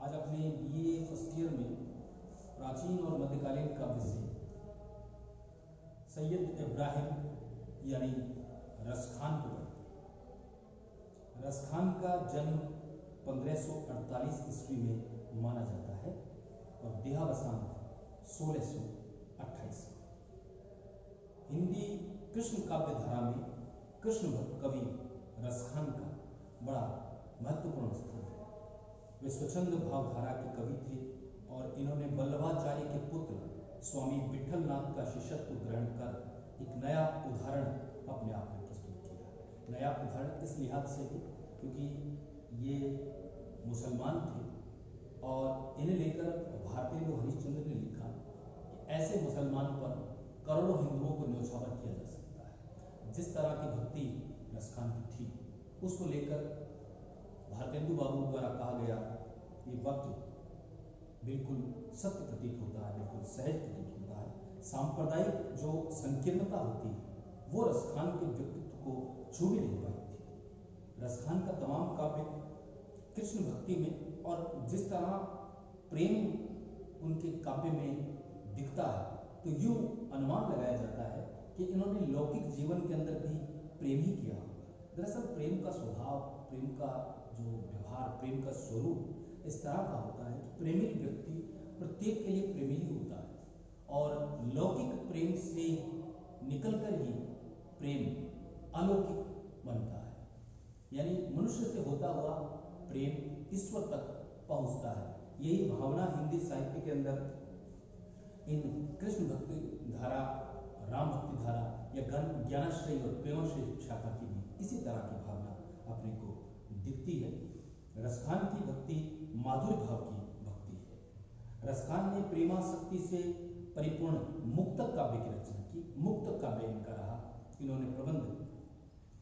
आज अपने BA first year में प्राचीन और मध्यकालीन काव्य से सैयद इब्राहिम यानी रसखान को पढ़ते हैं। रसखान का जन्म 1548 ईस्वी में माना जाता है और देहावसान 1628। हिंदी कृष्ण काव्य धारा में कृष्ण भक्त कवि रसखान का बड़ा महत्वपूर्ण स्थान है। वे स्वच्छंद भावधारा के कवि थे और इन्होंने वल्लभाचार्य के पुत्र स्वामी विठलनाथ का शिष्यत्व ग्रहण कर एक नया उदाहरण अपने आप में प्रस्तुत किया। नया उदाहरण इस लिहाज से भी क्योंकि ये मुसलमान थे और इन्हें लेकर भारतेंदु हरिश्चंद्र ने लिखा कि ऐसे मुसलमान पर करोड़ों हिंदुओं को न्योछावर किया जा सकता है। जिस तरह की भक्ति रसखान की थी उसको लेकर भारतेंदु बाबू द्वारा कहा गया ये वक्त बिल्कुल सत्य प्रतीत होता है, बिल्कुल सहज प्रतीत होता है। सांप्रदायिक जो संकीर्णता होती है वो रसखान के व्यक्तित्व को छू भी नहीं पाई थी। रसखान का तमाम काव्य कृष्ण भक्ति में और जिस तरह प्रेम उनके काव्य में दिखता है तो यूं अनुमान लगाया जाता है कि इन्होंने लौकिक जीवन के अंदर भी प्रेम ही किया होगा। दरअसल प्रेम का स्वभाव, प्रेम का जो व्यवहार, प्रेम का स्वरूप इस तरह का होता है कि प्रेमी व्यक्ति प्रत्येक के लिए प्रेमी ही होता है और लौकिक प्रेम से निकलकर ही प्रेम अलौकिक बनता है। यानी मनुष्य से होता हुआ प्रेम ईश्वर तक पहुंचता है। यही भावना हिंदी साहित्य के अंदर इन कृष्ण भक्ति धारा, राम भक्ति धारा या ज्ञानाश्रय और प्रेमाश्रय शाखा की भी इसी तरह की भावना अपने को दिखती है। रसखान की भक्ति माधुर्य भाव की भक्ति है। रसखान ने प्रेमासक्ति से परिपूर्ण मुक्तक काव्य की रचना की। मुक्तक काव्य इनका रहा, इन्होंने प्रबंध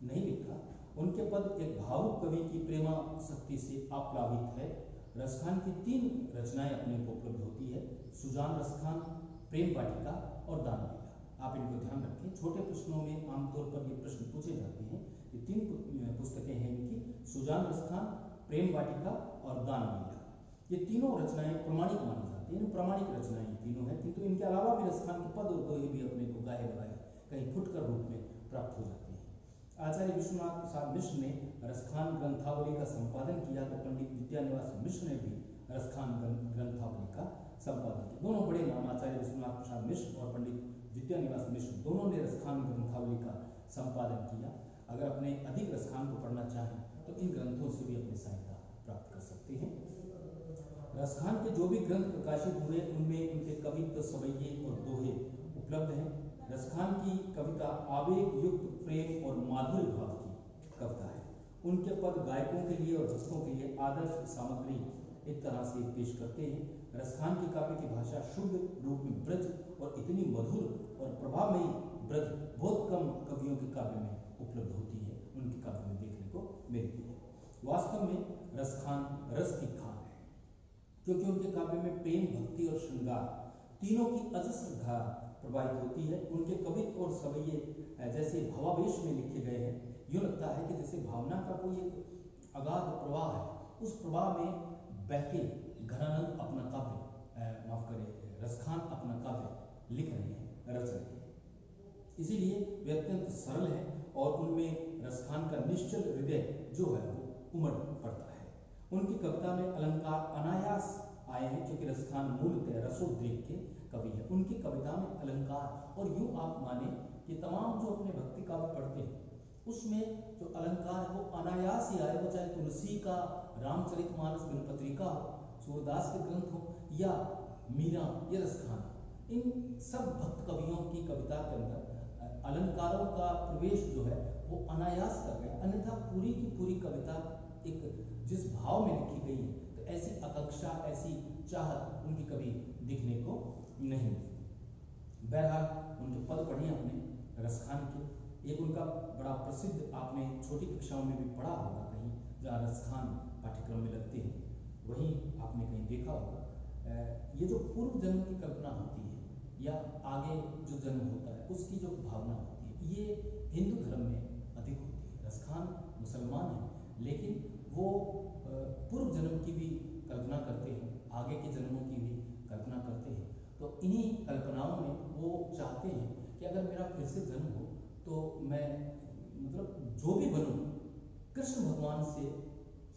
नहीं लिखा। उनके पद एक भावुक कवि की प्रेमासक्ति से आप्लावित है। रसखान की 3 रचनाएं अपने को उपलब्ध होती है, सुजान रसखान, प्रेम वाटिका और दानलीला। आप इनको ध्यान रखें, छोटे प्रश्नों में आमतौर पर ये प्रश्न पूछे जाते हैं। ये 3 पुस्तकें हैं इनकी, सुजान रसखान, प्रेम वाटिका और दानलीला। ये तीनों रचनाएं प्रमाणिक मानी जाती हैं, प्रमाणिक रचनाएं ये तीनों हैं, किंतु इनके अलावा भी रसखान के पद और दोहे भी अपने को गाहे बगाहे कहीं फुटकर रूप में प्राप्त हो जाते हैं। आचार्य विश्वनाथ प्रसाद मिश्र ने रसखान ग्रंथावली का संपादन किया तो पंडित विद्यानिवास मिश्र ने भी रसखान ग्रंथावली का संपादन किया। दोनों बड़े नाम, आचार्य विश्वनाथ प्रसाद मिश्र और पंडित विद्यानिवास मिश्र, दोनों ने रसखान ग्रंथावली का संपादन किया। अगर अपने अधिक रसखान को पढ़ना चाहें तो इन ग्रंथों से भी अपनी सहायता प्राप्त कर सकते हैं। रसखान के जो भी ग्रंथ प्रकाशित हुए उनमें उनके कवित्व, सवैये और दोहे उपलब्ध हैं। रसखान की कविता आवेग युक्त प्रेम और माधुर्य भाव की कविता है। उनके पद गायकों के लिए और भक्तों के लिए आदर्श सामग्री एक तरह से पेश करते हैं। रसखान की काव्य की भाषा शुद्ध रूप में ब्रज और इतनी मधुर और प्रभावमयी ब्रज बहुत कम कवियों के काव्य में उपलब्ध होती है, उनके काव्य में देखने को मिलती है। वास्तव में रसखान रस की खान है क्योंकि उनके काव्य में प्रेम, भक्ति और श्रृंगार तीनों की अजस्र धारा प्रवाहित होती है। उनके कवित्व और सवैये जैसे भावावेश में लिखे गए हैं। यूँ लगता है कि जैसे भावना का कोई एक अगाध प्रवाह है, उस प्रवाह में बहके घनानंद अपना काव्य रसखान अपना काव्य लिख रहे हैं, रच रहे हैं। इसीलिए वे अत्यंत सरल है और उनमें रसखान का निश्चल हृदय जो है वो उमड़ पड़ता है। उनकी कविता में अलंकार अनायास आए हैं क्योंकि रसखान मूलतः रसोद्रेक के कवि है। उनकी कविता में अलंकार, और यूं आप माने कि तमाम जो अपने भक्ति काव्य पढ़ते हैं उसमें जो अलंकार है वो अनायास ही आए, वो चाहे तुलसी का रामचरितमानस गणपत्रिका हो, सूरदास के ग्रंथ हो या मीरा या रसखान, इन सब भक्त कवियों की कविता के अंदर अलंकारों का प्रवेश जो है वो अनायास कर गए। अन्यथा पूरी की पूरी कविता एक जिस भाव में लिखी गई है तो ऐसी आकांक्षा, ऐसी चाहत उनकी कभी दिखने को नहीं मिलती। बहरहाल उनके पद पढ़े आपने रसखान के। एक उनका बड़ा प्रसिद्ध, आपने छोटी कक्षाओं में भी पढ़ा होगा कहीं, जहाँ रसखान पाठ्यक्रम में लगते हैं, वहीं आपने कहीं देखा होगा। ये जो पूर्व जन्म की कल्पना होती है या आगे जो जन्म होता है उसकी जो भावना होती है, ये हिंदू धर्म में अधिक होती है। रसखान मुसलमान है लेकिन वो पूर्व जन्म की भी कल्पना करते हैं, आगे के जन्मों की भी कल्पना करते हैं। तो इन्हीं कल्पनाओं में वो चाहते हैं कि अगर मेरा फिर से जन्म हो तो मैं मतलब जो भी बनूं, कृष्ण भगवान से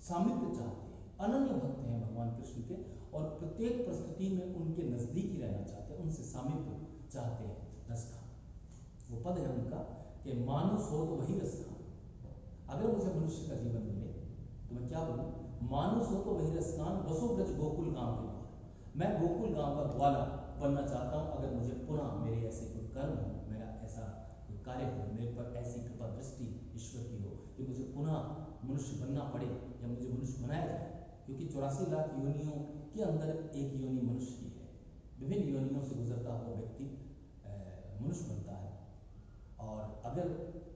सामिप्य चाहते हैं, अनन्य भक्त हैं भगवान कृष्ण के, और प्रत्येक परिस्थिति में उनके नजदीक ही रहना चाहते हैं, उनसे सामिप्य चाहते हैं। रसखान वो पद है उनका कि मानुष हो तो वही रसखान। अगर मुझे मनुष्य का जीवन मिले तो मैं क्या बोलूं, मानुष हो तो वही रसखान, बसो ब्रज गोकुल गांव के द्वार। मैं गोकुल गांव का ग्वाला बनना चाहता हूं। अगर मुझे पुनः मेरे ऐसे कोई कर्म हो, मेरा ऐसा कोई कार्य हो, मेरे पर ऐसी कृपा दृष्टि ईश्वर की हो कि मुझे पुनः मनुष्य बनना पड़े या मुझे मनुष्य बनाया जाए, क्योंकि 84 लाख योनियों के अंदर एक योनि मनुष्य की है। विभिन्न योनियों से गुजरता हुआ व्यक्ति मनुष्य बनता है, और अगर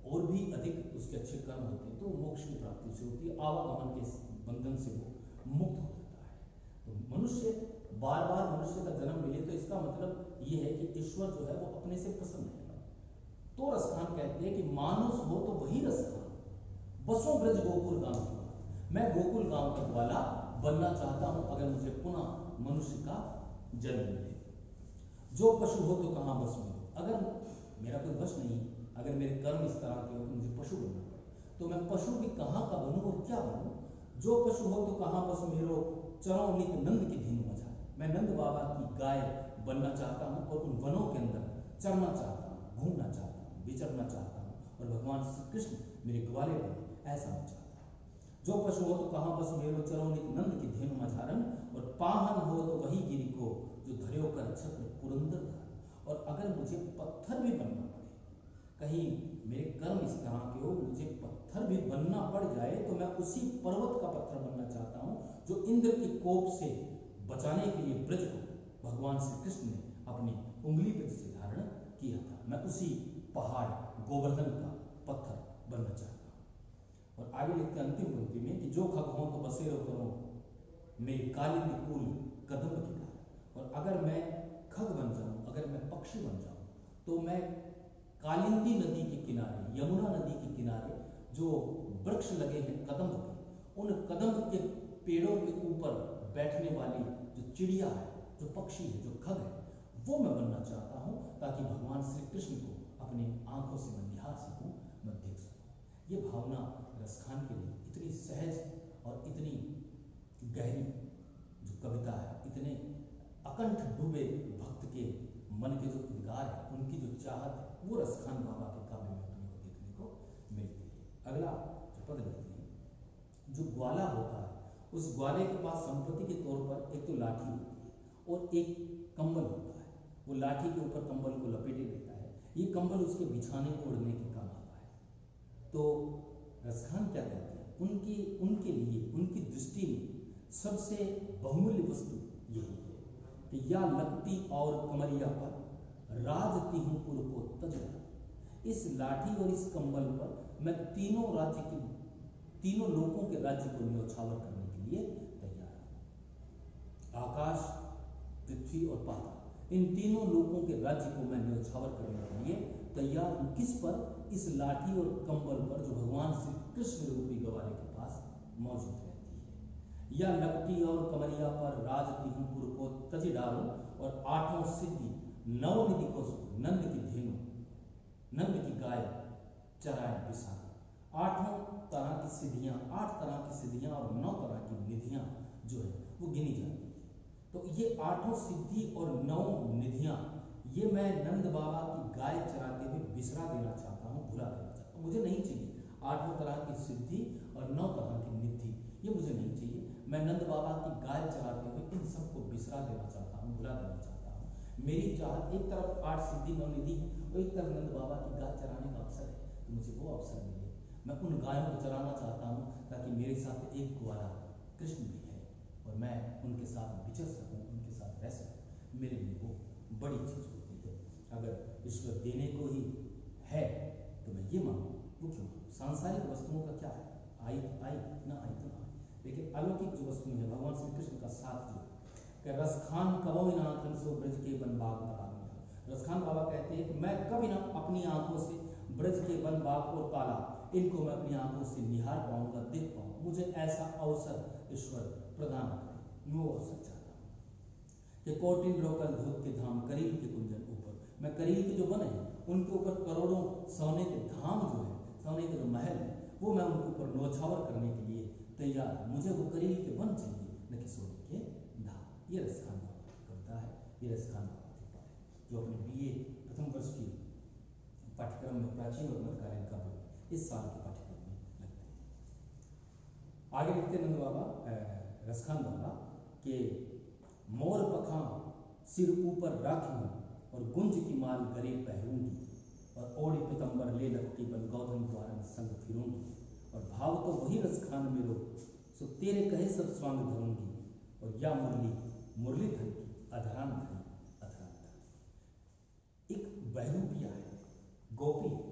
और भी अधिक उसके अच्छे कर्म होते हैं तो मोक्ष की प्राप्ति से होती है, आवागमन के बंधन से वो मुक्त हो जाता है। तो मनुष्य बार बार मनुष्य का जन्म मिले तो इसका मतलब ये है कि ईश्वर जो है वो अपने से प्रसन्न है। तो रसखान कहते हैं कि मानुष हो तो वही रसखान, बसों ब्रज गोकुल गांव की बात। मैं गोकुल गांव का ग्वाला बनना चाहता हूं अगर मुझे पुनः मनुष्य का जन्म मिले। जो पशु हो तो कहां बस में, अगर मेरा कोई वश नहीं, अगर मेरे कर्म इस तरह के हो कि मुझे पशु बनना पड़े, तो मैं पशु भी कहाँ का बनूं और क्या बनूं। जो पशु हो तो कहाँ बस मेरो, चरो नित नंद की धीनु मजा। मैं नंद बाबा की गाय बनना चाहता हूँ और उन वनों के अंदर चरना चाहता हूँ, घूमना चाहता हूँ, विचरना चाहता हूँ, और भगवान श्री कृष्ण मेरे ग्वाले बने, ऐसा मैं चाहता हूँ। जो पशु हो तो कहाँ बस मेरो, चरो नित नंद की धेनु मझारन, और पाहन हो तो वही गिरी को जो धर्यो कर छत्र पुरंदर धार। और अगर मुझे पत्थर भी बनना पड़े, कहीं मेरे कर्म इस तरह के हो मुझे पत्थर भी बनना पड़ जाए, तो मैं उसी पर्वत का पत्थर बनना चाहता हूं जो इंद्र की कोप से बचाने के लिए ब्रज को भगवान श्री कृष्ण ने अपनी उंगली पर से धारण किया था। मैं उसी पहाड़ गोवर्धन का पत्थर बनना चाहता हूं। और आगे लिखते अंतिम पंक्ति में कि जो खग हो तो बसेरो करो मेरे कालिंदी कुल कदम के कारण। और अगर मैं खग बन जाऊं, अगर मैं पक्षी बन जाऊं, तो मैं कालिंदी नदी के किनारे, यमुना नदी के किनारे जो वृक्ष लगे हैं कदम्ब के, उन कदम्ब के पेड़ों के ऊपर बैठने वाली जो चिड़िया है, जो पक्षी है, जो खग है, वो मैं बनना चाहता हूं, ताकि भगवान श्री कृष्ण को अपनी आंखों से मैं निहार सकूं, मैं देख सकूं। ये भावना रसखान के लिए इतनी सहज और इतनी गहरी जो कविता है, इतने अकंठ डूबे भक्त के मन के जो उद्गार है, उनकी जो चाहत है, वो रसखान बाबा के काव्य में अपने को देखने को मिलती है। अगला जो पद लिखते हैं, जो ग्वाला होता है उस ग्वाले के पास संपत्ति के तौर पर एक तो लाठी होती है और एक कंबल होता है। वो लाठी के ऊपर कंबल को लपेटे देता है, ये कंबल उसके बिछाने ओढ़ने के काम आता है। तो रसखान क्या कहते हैं, उनके लिए, उनकी दृष्टि में सबसे बहुमूल्य वस्तु यही है कि या लगती और कमरिया पर राजती हूं पुर को तजड़ा। इस लाठी और इस कंबल पर मैं तीनों लोगों के राज्य को न्यौछावर करने के लिए तैयार हूं। आकाश, पृथ्वी और पाताल, इन तीनों लोगों के राज्य को मैं न्यौछावर करने के लिए तैयार हूं। किस पर? इस लाठी और कंबल पर जो भगवान श्री कृष्ण रूपी ग्वाले के पास मौजूद रहती है। या लगती और कमरिया पर राजती हूं पुर को तज डालूं, और आठों सिद्धि नवनिधि को नंद की धेनु, नंद की गाय चराए बिसार। आठों तरह की सिद्धियां, 8 तरह की सिद्धियां और 9 तरह की निधियां जो है वो गिनी जाती है। तो ये 8 सिद्धि और 9 निधियां, ये मैं नंद बाबा की गाय चराते हुए बिसरा देना चाहता हूँ, भुला देना चाहता हूँ। मुझे नहीं चाहिए 8 तरह की सिद्धि और 9 तरह की निधि, ये मुझे नहीं चाहिए। मैं नंद बाबा की गाय चराते हुए इन सबको बिसरा देना चाहता हूँ, भुला देना चाहता हूँ। मेरी चाहत एक तरफ 8 सिद्धि 9 निधि है और एक तरफ नंद बाबा की गाय चराने का अवसर है, तो मुझे वो अवसर मिले। मैं उन गायों को चराना चाहता हूँ ताकि मेरे साथ एक ग्वाला कृष्ण भी है और मैं उनके साथ विचर सकूँ, उनके साथ रह सकूँ। मेरे लिए वो बड़ी चीज होती है। अगर ईश्वर देने को ही है तो मैं ये मांगू, वो क्यों मांगू? सांसारिक वस्तुओं का क्या है, आई तो आई, ना आई तो ना आई। लेकिन अलौकिक जो वस्तु है, भगवान श्री कृष्ण का साथ जो कि रसखान कबो नाथन सो ब्रज के वन बाग तारा। रसखान बाबा कहते हैं कि मैं कभी ना अपनी आंखों से ब्रज के वन बाग और तालाब, इनको मैं अपनी आंखों से निहार पाऊंगा, देख पाऊंगा। मुझे ऐसा अवसर ईश्वर प्रदान करे। मैं वो अवसर चाहता हूँ कि कोटिन रोकल धूप के धाम करील के कुंजन ऊपर, मैं करील के जो बने हैं उनके ऊपर करोड़ों सोने के धाम जो है, सोने के जो महल है, वो मैं उनके ऊपर नौछावर करने के लिए तैयार हूँ। मुझे वो करील के वन चाहिए, न कि सोने के धाम। ये रसखान बाबा की कविता है, ये रसखान बाबा की बात है, जो अपने BA प्रथम वर्ष की पाठ्यक्रम में प्राचीन और मध्यकालीन काव्य में इस साल के पाठ्यक्रम में लगते हैं। आगे लिखते नंद बाबा, रसखान बाबा के मोर पखा सिर ऊपर राखी और गुंज की माल गले पहरूंगी, और ओढ़ी पितंबर ले लपटी बन गौधन द्वारन संग फिरूंगी, और भाव तो वही रसखान मेरो सो तेरे कहे सब स्वांग धरूंगी, और या मुरली मुरलीधर की अधरान धरी अधरान धरी। एक बहरूपिया है, गोपी है।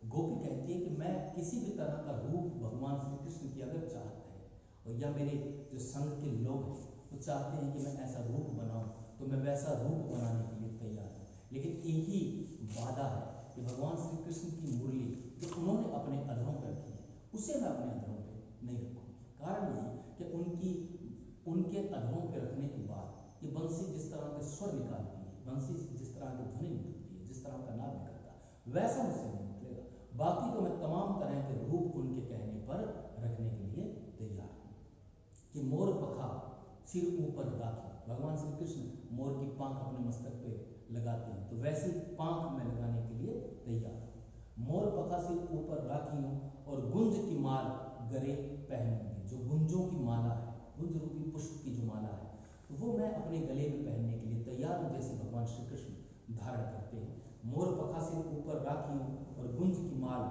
गोपी कहती है कि मैं किसी भी तरह का रूप भगवान श्री कृष्ण की अगर चाहत है, और या मेरे जो संग के लोग हैं वो चाहते हैं कि मैं ऐसा रूप बनाऊं, तो मैं वैसा रूप बनाने के लिए तैयार हूँ। लेकिन एक ही वादा है कि भगवान श्री कृष्ण की मुरली जो उन्होंने अपने अधरों पर रखी है, उसे मैं अपने अधरों पर नहीं रखूँगी। कारण ये कि उनके अधरों पर रखने के बाद ये बंसी जिस तरह के स्वर निकालती है, बंसी जिस तरह की ध्वनि निकलती है, जिस तरह का नाद निकलता है, वैसा मुझसे नहीं निकलेगा। बाकी तो मैं तमाम तरह के रूप उनके कहने पर रखने के लिए तैयार हूँ। कि मोर पखा सिर ऊपर राखी, भगवान श्री कृष्ण मोर की पांख अपने मस्तक पे लगाते हैं, तो वैसी पांख में लगाने के लिए तैयार हूँ। मोर पखा सिर ऊपर राखी हूँ और गुंज की माल गले पहनूंगी, जो गुंजों की माला है, गुंज रूपी पुष्प की जो माला है, तो वो मैं अपने गले में पहनने के लिए तैयार हूँ, जैसे भगवान श्री कृष्ण धारण करते हैं। मोर पखा सिर ऊपर राखी हूँ और गुंज की माल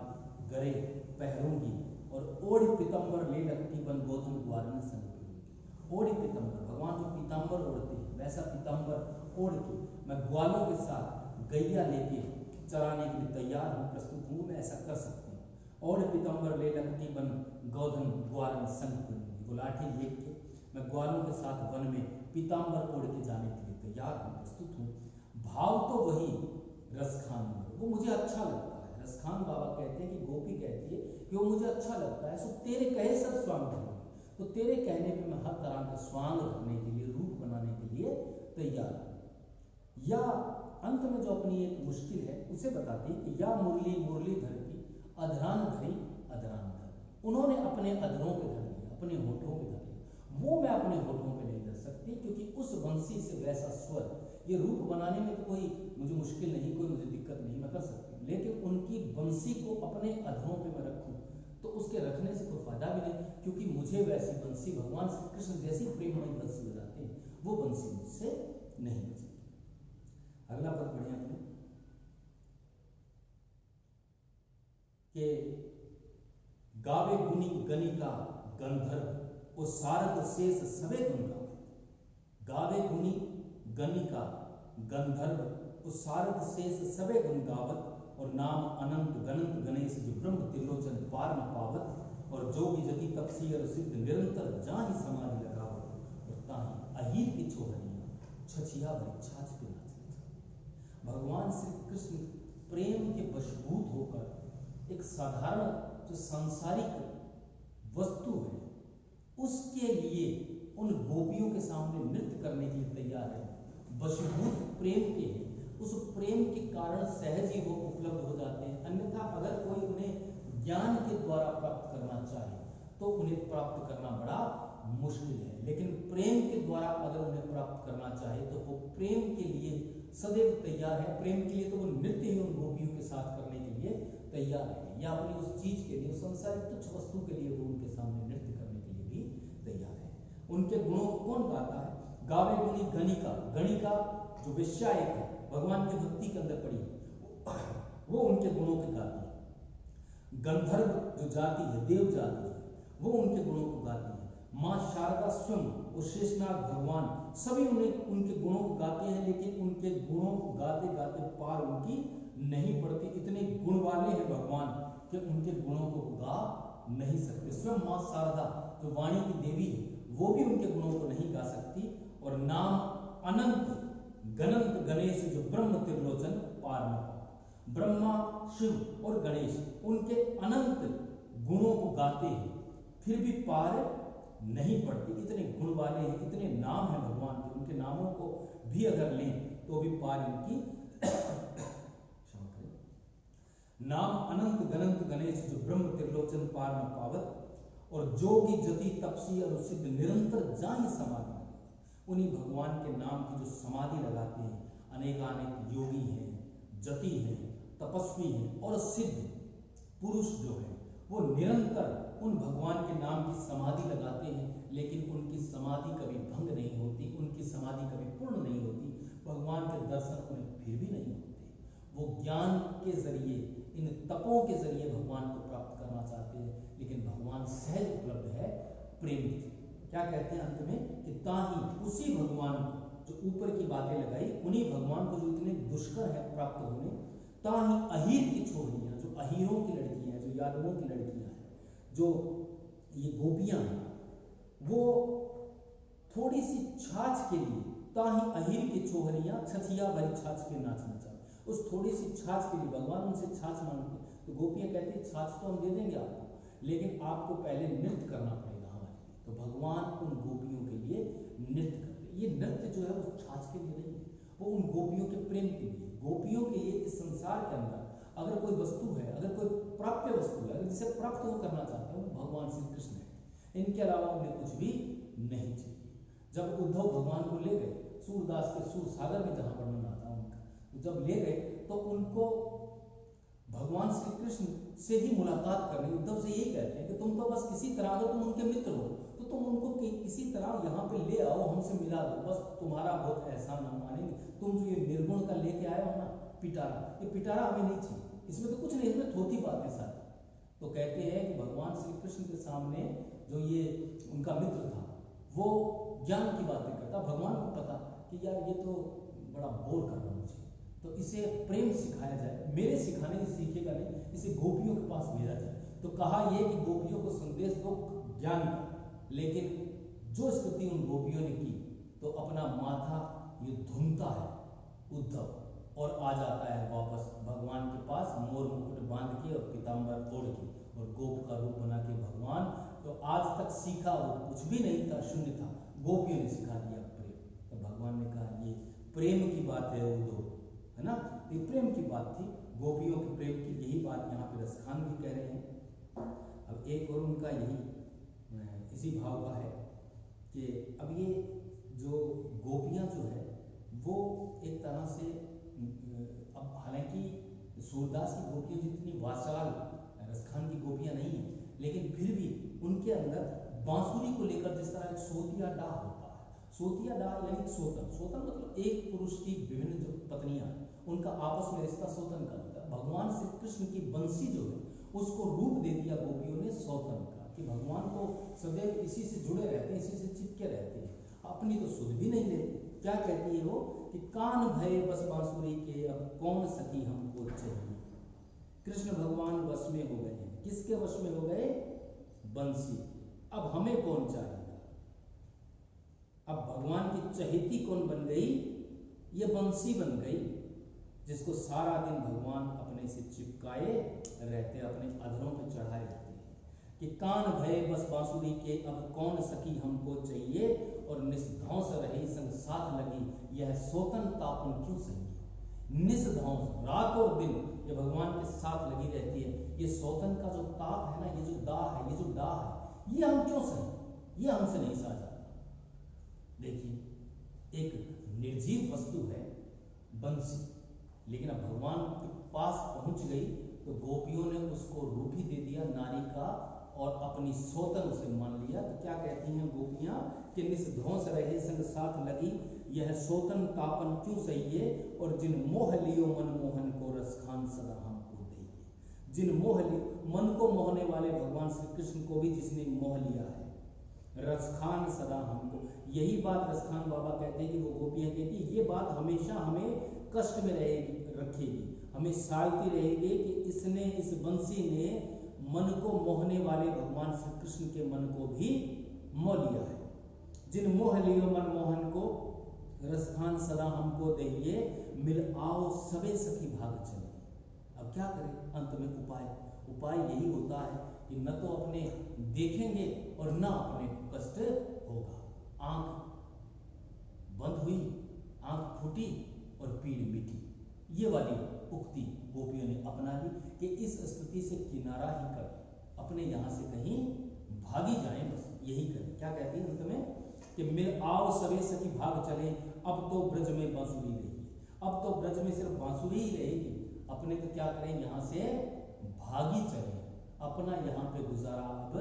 गले पहरूंगी, और ओढ़ पितंबर ले लकटी बन गोधन द्वारन संग फिरूंगी। ओढ़ पितंबर, भगवान जो पीताम्बर ओढ़ते हैं वैसा पीताम्बर ओढ़ के मैं ग्वालों के साथ गैया लेके चराने के लिए तैयार हूँ, प्रस्तुत हूँ, मैं ऐसा कर सकती हूँ। ओढ़ पितंबर ले लकटी बन गोधन द्वारन संग फिरूंगी, वो लाठी लेके मैं ग्वालों के साथ वन में पीताम्बर ओढ़ के जाने के लिए तैयार हूँ, प्रस्तुत हूँ। भाव तो वही रसखान में, वो मुझे अच्छा लगता है। रसखान बाबा कहते हैं कि गोपी कहती है कि वो मुझे अच्छा लगता है, सो तेरे कहे सब स्वांग धरूंगी, तो तेरे कहने पे मैं हर तरह का स्वांग रखने के लिए, रूप बनाने के लिए तैयार हूँ। या अंत में जो अपनी एक मुश्किल है उसे बताती है कि या मुरली मुरलीधर की अधरान धरी अधरान धर, उन्होंने अपने अधरों पे धर लिया, अपने होठों पे धर लिया, वो मैं अपने होठों पे नहीं धर सकती, क्योंकि उस बंसी से वैसा स्वर, ये रूप बनाने में तो कोई मुझे मुश्किल नहीं, कोई मुझे दिक्कत नहीं, मैं कर सकती हूँ, लेकिन उनकी बंसी को अपने अधरों पे मैं रखूँ तो उसके रखने से कोई फायदा भी नहीं, क्योंकि मुझे वैसी बंसी, भगवान श्री कृष्ण जैसी प्रेममयी बंसी बजाते हैं, वो बंसी मुझसे नहीं बजेगी। अगला पद पढ़े अपने कि गावे गुनी गणिका गंधर्व वो सारद शेष सबे गुण गावे। गावे गुनी गणिका गंधर्व वो सारद शेष सबे गुण गावत, और नाम अनंत गणंत गणेश जो ब्रह्म त्रिलोचन पार न पावत, और जोगी जति तपसी और सिद्ध निरंतर जाहि समाधि लगावत, और ताहि अहीर की छोहनिया छछिया भरी छाछ पे नाचत। भगवान श्री कृष्ण प्रेम के वशभूत होकर एक साधारण जो सांसारिक वस्तु है उसके लिए उन गोपियों के सामने नृत्य करने के लिए तैयार है। वशभूत प्रेम के हैं, उस प्रेम के कारण सहज ही वो उपलब्ध हो जाते हैं। अन्यथा अगर कोई उन्हें ज्ञान के द्वारा प्राप्त करना चाहे तो उन्हें प्राप्त करना बड़ा मुश्किल है, लेकिन प्रेम के द्वारा अगर उन्हें प्राप्त करना चाहे तो वो प्रेम के लिए सदैव तैयार है। प्रेम के लिए तो वो नृत्य ही उन गोपियों के साथ करने के लिए तैयार है, या अपनी उस चीज के लिए, उस संसारिक तुच्छ वस्तु के लिए वो उनके सामने नृत्य करने के लिए भी तैयार है। उनके गुणों को कौन गाता है? गावे गुणी गणिका, गणिका जो वेश्यायक है, भगवान की भक्ति के अंदर पड़ी है, वो उनके गुणों को गाती है। गंधर्व जो जाति है, देव जाति है, वो उनके गुणों को गाती है। माँ शारदा स्वयं और शेषनाग भगवान सभी उनके गुणों को गाते हैं, लेकिन उनके गुणों को गाते गाते पार उनकी नहीं पड़ती। इतने गुण वाले हैं भगवान कि उनके गुणों को गा नहीं सकते। स्वयं माँ शारदा जो वाणी की देवी है वो भी उनके गुणों को नहीं गा सकती। और नाम अनंत गणंत गणेश जो ब्रह्म त्रिलोचन पार न पाओ, ब्रह्मा शिव और गणेश उनके अनंत गुणों को गाते हैं, फिर भी पार नहीं पड़ती। इतने गुण वाले हैं, इतने नाम हैं भगवान के, उनके नामों को भी अगर लें तो भी पार इनकी क्षमा करें। नाम अनंत गणंत गणेश जो ब्रह्म त्रिलोचन पार न पावत, और जोगी जति तपसी अनुसिद्ध निरंतर जाहि समाधि। उन्हीं भगवान के नाम की जो समाधि लगाते हैं, अनेकानेक योगी हैं, जति हैं, तपस्वी हैं और सिद्ध पुरुष जो है वो निरंतर उन भगवान के नाम की समाधि लगाते हैं, लेकिन उनकी समाधि कभी भंग नहीं होती, उनकी समाधि कभी पूर्ण नहीं होती, भगवान के दर्शन उन्हें फिर भी नहीं होते। वो ज्ञान के जरिए, इन तपों के जरिए भगवान को प्राप्त करना चाहते हैं, लेकिन भगवान सहज उपलब्ध है प्रेम से। क्या कहते हैं अंत में कि ताही उसी भगवान को जो ऊपर की बातें लगाई, उन्हीं भगवान को जो इतने दुष्कर है प्राप्त होने, ताही अहीर की छोरियां, जो अहीरों की लड़कियां हैं, जो यादवों की लड़कियां हैं, जो ये गोपियां हैं, वो थोड़ी सी छाछ के लिए, ताही अहीर की छोहरियां छछिया भरी छाछ के नाच नचा, उस थोड़ी सी छाछ के लिए भगवान उनसे छाछ मांगते। तो गोपियां कहती है छाछ तो हम दे देंगे आपको, लेकिन आपको पहले नृत्य करना पड़ेगा हमारे लिए। तो भगवान उन गोपियों के लिए नृत्य करते। ये नृत्य जो है वो छाछ के लिए नहीं है, वो उन गोपियों के प्रेम के लिए, गोपियों के लिए। इस संसार के अंदर अगर कोई वस्तु है, अगर कोई प्राप्य वस्तु है, जिसे प्राप्त वो करना चाहते हैं, वो भगवान श्री कृष्ण है। इनके अलावा उन्हें कुछ भी नहीं चाहिए। जब उद्धव भगवान को ले गए सूरदास के सूर सागर में, जहां वर्णन आता है उनका, तो जब ले गए तो उनको भगवान श्री कृष्ण से ही मुलाकात करनी। उद्धव से यही कहते हैं कि तुम तो बस किसी तरह, अगर तुम उनके मित्र हो तो तुम उनको किसी तरह यहाँ पे ले आओ, हमसे मिला दो, बस तुम्हारा बहुत एहसान हम मानेंगे। तुम जो ये निर्गुण का लेके आए हो ना पिटारा, ये पिटारा हमें नहीं चाहिए, इसमें तो कुछ नहीं, इसमें थोथी बातें सारी। तो कहते हैं कि भगवान श्री कृष्ण के सामने जो ये उनका मित्र था, वो ज्ञान की बातें करता। भगवान को पता कि यार ये तो बड़ा बोर कर रहा मुझे, तो इसे प्रेम सिखाया जाए, मेरे सिखाने से सीखेगा नहीं, इसे गोपियों के पास भेजा जाए। तो कहा यह कि गोपियों को संदेश दो ज्ञान का, लेकिन जो स्तुति उन गोपियों ने की तो अपना माथा ये धुनता है उद्धव, और आ जाता है वापस भगवान के पास मोर मुकुट बांध के और पीताम्बर ओढ़ के, और गोप का रूप बना के भगवान तो आज तक सीखा वो कुछ भी नहीं था, शून्य था, गोपियों ने सिखा दिया प्रेम। तो भगवान ने कहा ये प्रेम की बात है उद्धव, है ना, ये प्रेम की बात थी, गोपियों के प्रेम की। यही बात यहाँ पे रसखान भी कह रहे हैं। अब एक और उनका यही इसी भाव का है कि अब ये जो गोपियां जो है वो एक तरह से, अब हालांकि सूरदास की गोपियां जितनी वाचाल रसखान की गोपियां नहीं है, लेकिन फिर भी उनके अंदर बांसुरी को लेकर जिस तरह एक सोतिया डाह होता है, सोतिया डाह यानी सोतन, सोतन मतलब एक पुरुष की विभिन्न जो पत्नियां उनका आपस में रिश्ता सोतन का होता है। भगवान श्री कृष्ण की बंसी जो है उसको रूप दे दिया गोपियों ने सोतन का, कि भगवान को सदैव इसी से जुड़े रहते हैं, इसी से चिपके रहते हैं, अपनी तो सुध भी नहीं लेते। क्या कहती है वो कि कान भय बस बांसुरी के, अब कौन सखी हमको चाहिए। कृष्ण भगवान वश में हो गए हैं, किसके वश में हो गए, बंसी। अब हमें कौन चाहिएगा। अब भगवान की चहेती कौन बन गई, ये बंसी बन गई, जिसको सारा दिन भगवान अपने से चिपकाए रहते, अपने अधरों पे चढ़ाए रहते हैं कि कान भय बस बांसुरी के, अब कौन सखी हमको चाहिए, और निष्ध्वंस रही संग साथ लगी, यह सोतन तापन क्यों सही। निष्ध्वंस रात और दिन ये भगवान के साथ लगी रहती है, ये सोतन का जो ताप है ना, ये जो दाह है, ये जो डाह है, ये हम क्यों सही, ये हमसे नहीं सहा जाता। देखिए एक निर्जीव वस्तु है बंसी, लेकिन अब भगवान के पास पहुंच गई तो गोपियों ने उसको रूप ही दे दिया नारी का, और अपनी सोतन उसे मान लिया। तो क्या कहती हैं गोपियां कि निष्ध्वंस रहे संग साथ लगी, यह सोतन तापन क्यों सहिए, और जिन मोह लियो मन मोहन को रसखान सदा हमको दइए। जिन मोह मन को मोहने वाले भगवान श्री कृष्ण को भी जिसने मोह लिया है, रसखान सदा हमको। यही बात रसखान बाबा कहते हैं कि वो गोपियां कहती ये बात हमेशा हमें कष्ट में रहेगी, रखेगी, हमें सालती रहेगी कि इसने, इस बंसी ने मन को मोहने वाले भगवान श्री कृष्ण के मन को भी मोह लिया है। जिन मोह लियो मन मोहन को रसखान सदा हमको दइए, मिल आओ सबे सखी भाग चले। अब क्या करें, अंत में उपाय यही होता है कि न तो अपने देखेंगे और न अपने कष्ट होगा। आंख बंद हुई, आंख फूटी और पीड़ मिटी। ये वाली उक्ति गोपियों ने अपना ली कि इस स्तुति से किनारा ही कर, अपने यहाँ से कहीं भागी जाएं, बस यही करें। क्या कहती है अंत में कि मिल आओ सवे सखी भाग चले, अब तो ब्रज में बांसुरी रही। अब तो ब्रज में सिर्फ बांसुरी ही रहेगी, अपने तो क्या करें यहाँ से भागी चले, अपना यहाँ पे गुजारा अब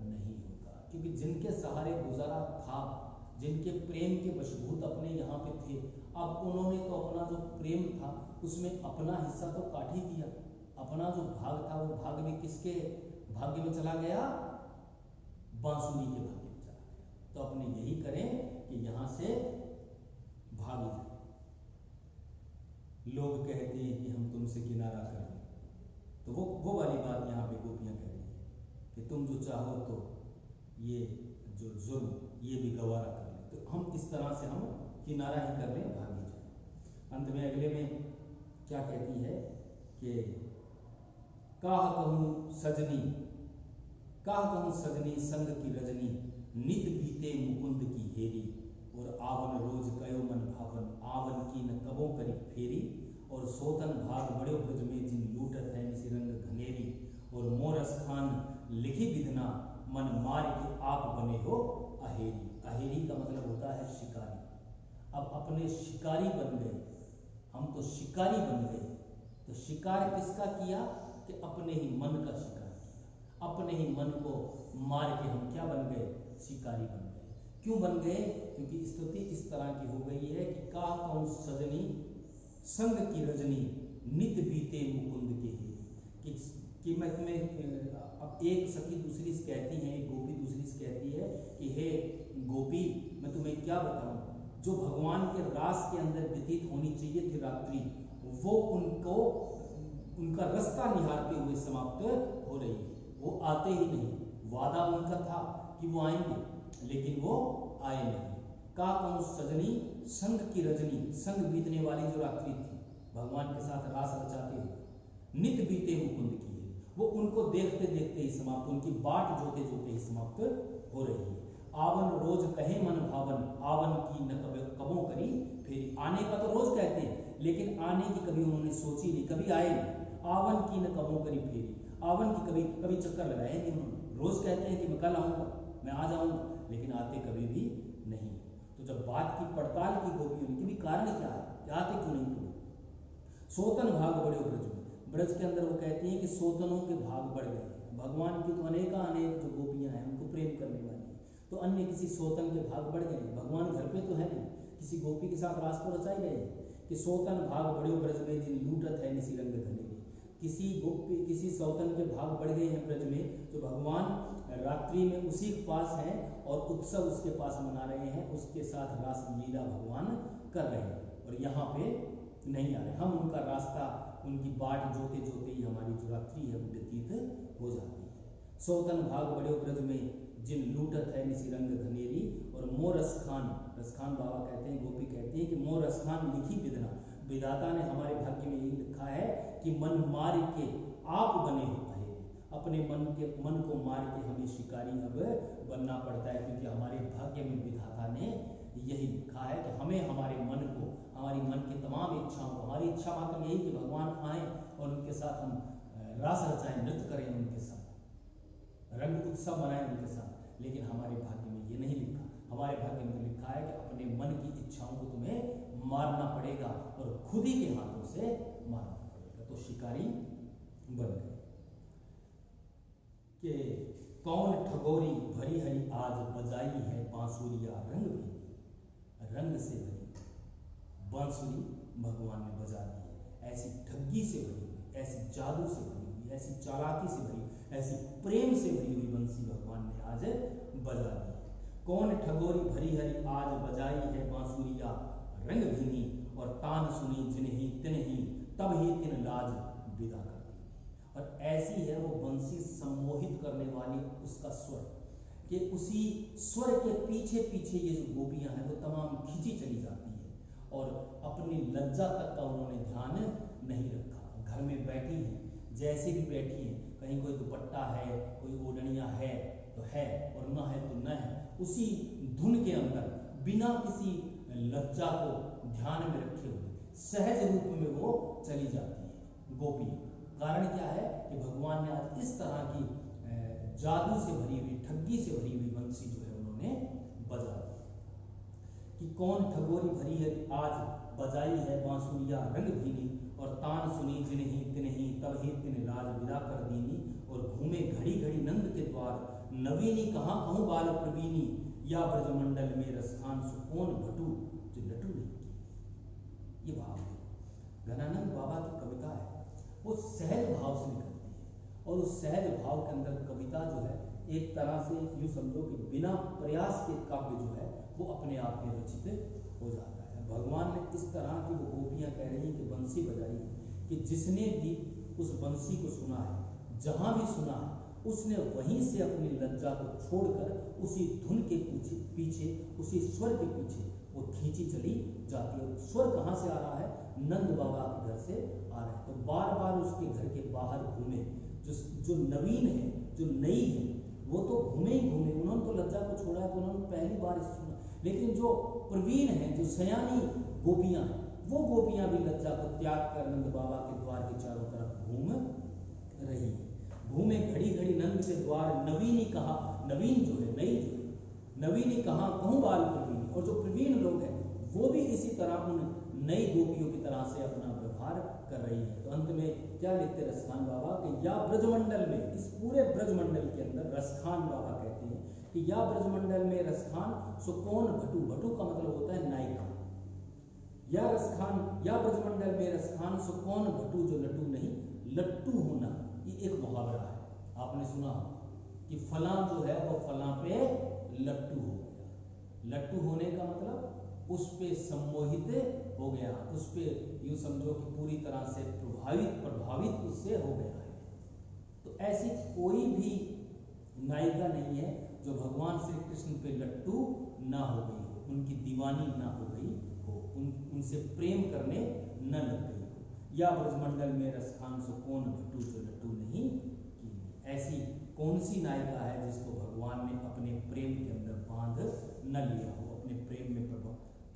नहीं होगा। क्योंकि जिनके सहारे गुजारा था, जिनके प्रेम के वशभूत अपने यहाँ पे थे, अब उन्होंने तो अपना जो प्रेम था उसमें अपना हिस्सा तो काट ही दिया। अपना जो भाग था वो भाग भी किसके भाग्य में चला गया? बांसुरी के भाग्य में चला गया। तो अपने यही करें कि यहाँ से भाग जाए। लोग कहते हैं कि हम तुमसे किनारा कर लें, तो वो वाली बात यहाँ पे गोपियां कह रही है कि तुम जो चाहो तो ये जो जुर्म ये भी गवारा कर ले, तो हम इस तरह से हम किनारा ही कर लें, भागी जाए। अंत में अगले में क्या कहती है कि काह कहूँ सजनी, काह कहूँ सजनी संग की रजनी, नित बीते मुकुंद की हेरी, और आवन रोज कयो मन भावन, आवन की न कबों करी फेरी, और सोतन भाग बड़ो ब्रज में जिन लूटत है निसिरंग घनेरी, और मोरस खान लिखी विधना, मन मार के आप बने हो अहेरी। अहेरी का मतलब होता है शिकारी। अब अपने शिकारी बन गए, हम तो शिकारी बन गए। तो शिकार किसका किया? कि अपने ही मन का शिकार किया। अपने ही मन को मार के हम क्या बन गए? शिकारी बन गए। क्यों बन गए? क्योंकि स्तुति इस तरह की हो गई है कि का कौन सजनी संग की रजनी, नित बीते मुकुंद के हेरी। कि मैं तुम्हें, अब एक सखी दूसरी से कहती है, एक गोपी दूसरी से कहती है कि हे गोपी, मैं तुम्हें क्या बताऊं, जो भगवान के रास के अंदर व्यतीत होनी चाहिए थी रात्रि, वो उनको उनका रास्ता निहारते हुए समाप्त हो रही है। वो आते ही नहीं। वादा उनका था कि वो आएंगे, लेकिन वो आए नहीं। का कौन सजनी संग की रजनी, संग बीतने वाली जो रात्रि थी भगवान के साथ रास रचाते हुए, नित बीते मुकुंद की है, वो उनको देखते देखते ही समाप्त, उनकी बाट जोते जोते ही समाप्त हो रही है। आवन रोज कहे मन भावन, आवन की न कबों करी फेरी। आने का तो रोज कहते हैं, लेकिन आने की कभी उन्होंने सोची नहीं, कभी आए नहीं। आवन की न कबों करी फेरी, आवन की कभी चक्कर लगाए नहीं उन्होंने। रोज कहते हैं कि मैं कल आऊंगा, मैं आ जाऊंगा, लेकिन आते कभी भी नहीं। तो जब बात की पड़ताल की गोपियों ने कि भी कारण क्या है, क्या आते क्यों नहीं तुम्हें? सोतन भाग बड़े ब्रज में, ब्रज के अंदर वो कहती हैं कि सोतनों के भाग बढ़ गए। भगवान की तो अनेक जो गोपियां हैं उनको प्रेम करने वाली, तो अन्य किसी सोतन के भाग बढ़ गए। भगवान घर पे तो है नहीं, किसी गोपी के साथ रास तो रचा ही रहे कि सोतन भाग बड़े ब्रज में जिन लूटत है निसी रंग धनेरी। किसी गोपी किसी सौतन के भाग बढ़ गए हैं ब्रज में, जो भगवान रात्रि में उसी के पास हैं और उत्सव उसके पास मना रहे हैं, उसके साथ रास लीला भगवान कर रहे हैं और यहाँ पे नहीं आ रहे। हम उनका रास्ता, उनकी बाट जोते जोते ही हमारी जो रात्रि है वो व्यतीत हो जाती है। सोतन भाग बड़े ब्रज में जिन लूटत है निसी रंग धनेरी, और मोर रसखान, रसखान बाबा कहते हैं, गोपी कहती है कि मोर रसखान लिखी विधना, विधाता ने हमारे भाग्य में यही लिखा है कि मन मार के आप बने हो अहेरी। अपने मन को मार के हमें शिकारी अब बनना पड़ता है, क्योंकि हमारे भाग्य में विधाता ने यही लिखा है कि हमें हमारे मन को, हमारी मन की तमाम इच्छाओं को, हमारी इच्छा मात्र यही कि भगवान आए और उनके साथ हम रास रचाएं, नृत्य करें उनके साथ, रंग उत्सव मनाएं उनके साथ। लेकिन हमारे भाग्य में ये नहीं लिखा। हमारे भाग्य में लिखा है कि अपने मन की इच्छाओं को तुम्हें मारना पड़ेगा और खुद ही के हाथों से मारना पड़ेगा। तो शिकारी बन गए कि कौन ठगोरी भरी हरी आज बजाई है बांसुरिया रंग भी, रंग से भरी बांसुरी भगवान ने बजा दी है। ऐसी ठगी से भरी हुई, ऐसी जादू से भरी हुई, ऐसी चालाकी से भरी, ऐसी प्रेम से भरी हुई बंसी भगवान ने आज बजा दी है। कौन ठगोरी भरी हरी आज बजाई है बांसुरिया रंग भीनी, और तान सुनी जिन्हीं तिन्हीं तब ही तिन लाज विदा कर दी। और ऐसी है वो बंसी सम्मोहित करने वाली उसका स्वर, कि उसी स्वर के पीछे पीछे ये जो गोपियां हैं वो तमाम खींची चली जाती है और अपनी लज्जा तक का उन्होंने ध्यान नहीं रखा। घर में बैठी हैं, जैसे भी बैठी हैं, कहीं कोई दुपट्टा है, कोई ओढ़निया है, तो है और न है तो न है, उसी धुन के अंदर बिना किसी लज्जा को ध्यान में रखे हुए सहज रूप में वो चली जाती है गोपी। कारण क्या है कि भगवान ने आज इस तरह की जादू से भरी हुई, ठगी से भरी हुई बंसी जो है उन्होंने बजा दी कि कौन ठगोरी भरी है आज बजाई है बांसुरिया रंग भीनी, और तान सुनी जिन्हीं तिन्हीं तब ही तिन राज विदा कर दीनी, और घूमे घड़ी घड़ी नंद के द्वार नवीनी कहाँ कहूँ बाल प्रवीणी, या ब्रजमंडल में रसखान सुकौन भटू जो लटू नहीं की। ये भाव है घनानंद बाबा की कविता है, वो सहज भाव से निकलती है और उस सहज भाव के अंदर कविता जो है एक तरह से यूँ समझो कि बिना प्रयास के काव्य जो है वो अपने आप में रचित हो जाता है। भगवान ने इस तरह की वो गोपियाँ कह रही कि बंसी बजाई कि जिसने भी उस बंसी को सुना है, जहाँ भी सुना है, उसने वहीं से अपनी लज्जा को छोड़कर उसी धुन के पीछे उसी स्वर के पीछे वो खींची चली जाती है। स्वर कहाँ से आ रहा है? नंद बाबा के घर से आ रहा है। तो बार बार उसके घर के बाहर घूमे, जो नवीन है, जो नई है, वो तो घूमे ही घूमे, उन्होंने तो लज्जा को छोड़ा है, तो उन्होंने पहली बार सुना। लेकिन जो प्रवीण है, जो सयानी गोपियां हैं, वो गोपियां भी लज्जा को त्याग कर नंद बाबा के द्वार के चारों तरफ घूम रही है। घूमे घड़ी घड़ी नंद के द्वार नवीनी कहा, नवीन जो है, नई जो है, नवीनी कहा कहूँ बाल प्रवीण। और जो प्रवीण लोग हैं वो भी इसी तरह उन नई गोपियों की तरह से अपना व्यवहार कर रही है। तो अंत में क्या लिखते रसखान बाबा कि या ब्रजमंडल में, इस पूरे ब्रजमंडल के अंदर रसखान बाबा कहते हैं कि या ब्रजमंडल में रसखान सुकौन भटू, भटू का मतलब होता है नायिका। या रसखान, या ब्रजमंडल में रसखान सुकौन भटू जो लटू नहीं, लट्टू होना ये एक मुहावरा है, आपने सुना कि फलां जो है वो फलां पे लट्टू हो गया। लट्टू होने का मतलब उस पे सम्मोहित हो गया, उस पे यूं समझो कि पूरी तरह से प्रभावित उससे हो गया है। तो ऐसी कोई भी नायिका नहीं है जो भगवान श्री कृष्ण पे लट्टू ना हो गई हो, उनकी दीवानी ना हो गई हो, उनसे प्रेम करने न लग गई हो। या ब्रजमंडल में रसखान सो कौन भटू जो लट्टू नहीं की। ऐसी कौन सी नायिका है जिसको भगवान ने अपने प्रेम के अंदर बांध न लिया हो, अपने प्रेम में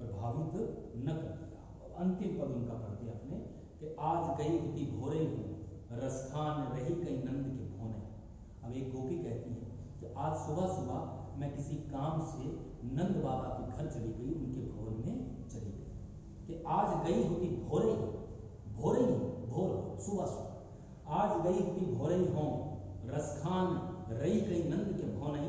प्रभावित न कर दिया हो। अंतिम पद उनका पढ़ते अपने कि आज गई होती भोरे हूँ रसखान रही कई नंद के भोने। अब एक गोपी कहती है कि आज सुबह सुबह मैं किसी काम से नंद बाबा के घर चली गई, उनके भवन में चली गई। कि आज गई होती भोरे ही, भोरे ही, भोर सुबह सुबह, आज गई होती भोरे ही हों रसखान रही कई नंद के भोने,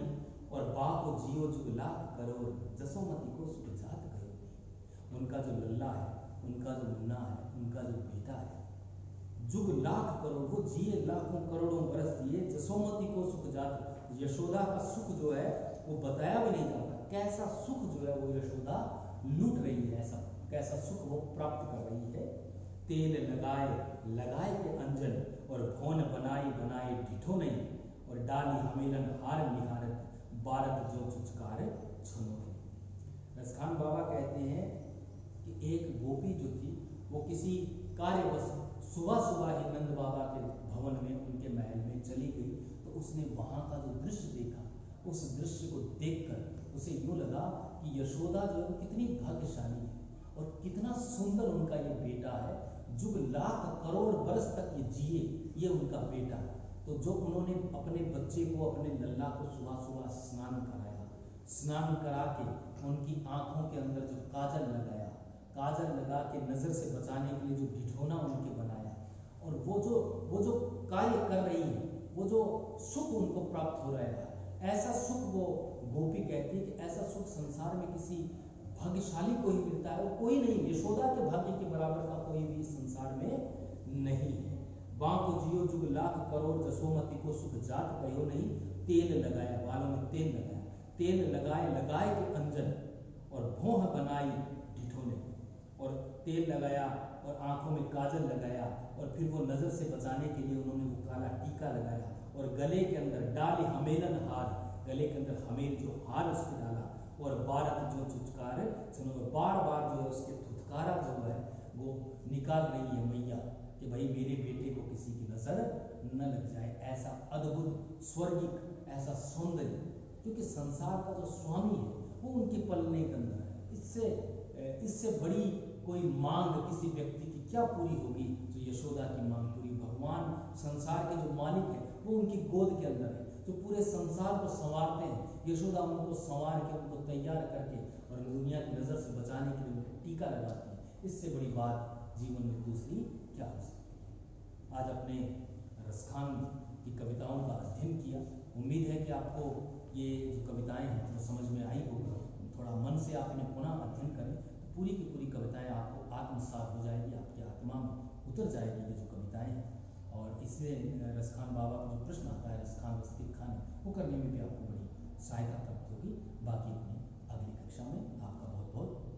और बा को जियो जुग लाख करोड़ जसोमती को सुख जात करो। उनका जो लल्ला है, उनका जो मुन्ना है, उनका जो बेटा है, जुग लाख करोड़, वो जिए लाखों करोड़ों बरस जिए, जसोमती को सुख जात। यशोदा का सुख जो है वो बताया भी नहीं जाता, कैसा सुख जो है वो यशोदा लूट रही है, ऐसा कैसा सुख वो प्राप्त कर रही है। तेल लगाए लगाए के अंजन, और भौन बनाई बनाई ढिठो नहीं, और डाली हमेलन हार निहारत, बारत जो चुचकार छनोरे। रसखान बाबा कहते हैं कि एक गोपी जो थी वो किसी कार्यवश सुबह सुबह ही नंद बाबा के भवन में, उनके महल में चली गई। तो उसने वहाँ का जो दृश्य देखा, उस दृश्य को देखकर उसे यूँ लगा कि यशोदा जो है कितनी भाग्यशाली है और कितना सुंदर उनका ये बेटा है, जुग लाख करोड़ बरस तक ये जिए, ये उनका बेटा। तो जो उन्होंने अपने बच्चे को, अपने लल्ला को सुबह सुबह स्नान कराया, स्नान करा के उनकी आंखों के अंदर जो काजल लगाया, काजल लगा के नज़र से बचाने के लिए जो ढिठोना उनके बनाया, और वो जो कार्य कर रही है, वो जो सुख उनको प्राप्त हो रहा है, ऐसा सुख वो गोपी कहती है कि ऐसा सुख संसार में किसी भाग्यशाली को ही मिलता है, वो कोई नहीं, यशोदा के भाग्य के बराबर का कोई भी संसार में नहीं है। बांको जियो जुग लाख करोड़ जसोमती को सुख जात कहो नहीं, तेल लगाया, बालों में तेल लगाया, तेल लगाए लगाए के अंजन, और भौह बनाई ढिठोने, और तेल लगाया और आंखों में काजल लगाया, और फिर वो नजर से बचाने के लिए उन्होंने वो काला टीका लगाया, और गले के अंदर डाली हमेलन हार, गले के अंदर हमेल जो हार उसके डाला, और बारत जो चुचकार सुनो, बार बार जो है उसके थुथकारा जो है वो निकाल रही है मैया कि भाई मेरे बेटे को किसी की नजर न लग जाए। ऐसा अद्भुत स्वर्गिक, ऐसा सौंदर्य, क्योंकि संसार का जो स्वामी है वो उनके पलने के अंदर है। इससे बड़ी कोई मांग किसी व्यक्ति की क्या पूरी होगी जो यशोदा की मांग पूरी। भगवान संसार के जो मालिक है वो उनकी गोद के अंदर है, जो पूरे संसार को संवारते हैं। यशोदा उनको संवार के, उनको तैयार करके और दुनिया की नज़र से बचाने के लिए उनको टीका लगाती है। इससे बड़ी बात जीवन में दूसरी क्या हो सकती है। आज अपने रसखान की कविताओं का अध्ययन किया। उम्मीद है कि आपको ये जो कविताएं हैं वो समझ में आई होगी। थोड़ा मन से आप इन्हें पुनः अध्ययन करें तो पूरी की पूरी कविताएं आपको आत्मसात हो जाएगी, आपकी आत्मा में उतर जाएगी ये जो कविताएं हैं। और इससे रसखान बाबा का जो प्रश्न आता है रसखान रसतीत खान वो करने में भी आपको बड़ी सहायता प्राप्त होगी। बाकी अपनी अगली कक्षा में आपका बहुत बहुत